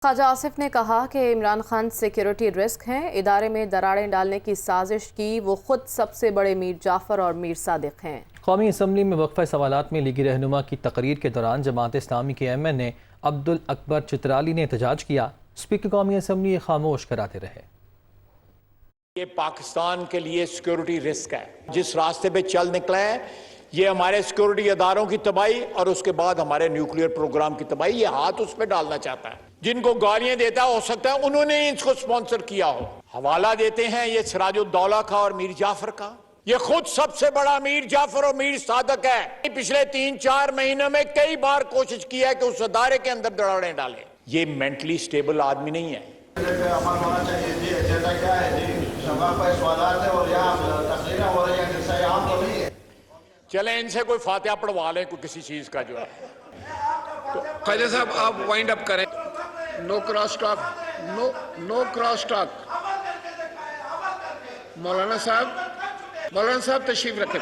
خواجہ آصف نے کہا کہ عمران خان سیکیورٹی رسک ہیں، ادارے میں دراڑیں ڈالنے کی سازش کی وہ خود سب سے بڑے میر جعفر اور میر صادق ہیں۔ قومی اسمبلی میں وقفہ سوالات میں لیگی رہنما کی تقریر کے دوران جماعت اسلامی کے ایم این اے عبدالاکبر چترالی نے احتجاج کیا۔ اسپیکر قومی اسمبلی خاموش کراتے رہے۔ یہ پاکستان کے لیے سیکیورٹی رسک ہے، جس راستے پہ چل نکلا ہے یہ ہمارے سیکیورٹی اداروں کی تباہی اور اس کے بعد ہمارے نیوکلیئر پروگرام کی تباہی، یہ ہاتھ اس پہ ڈالنا چاہتا ہے۔ جن کو گالیاں دیتا ہو سکتا ہے انہوں نے اس کو سپانسر کیا ہو۔ حوالہ دیتے ہیں یہ سراج الدولہ کا اور میر جعفر کا، یہ خود سب سے بڑا میر جعفر اور میر صادق ہے۔ پچھلے 3-4 مہینوں میں کئی بار کوشش کی ہے کہ اس ادارے کے اندر دراڑیں ڈالیں۔ یہ مینٹلی سٹیبل آدمی نہیں ہے۔ چلیں ان سے کوئی فاتحہ پڑھوا لیں کوئی کسی چیز کا جو ہے۔ خواجہ صاحب آپ وائنڈ اپ کریں۔ نو کراس ٹاک، نو کراس ٹاک۔ مولانا صاحب تشریف رکھیں۔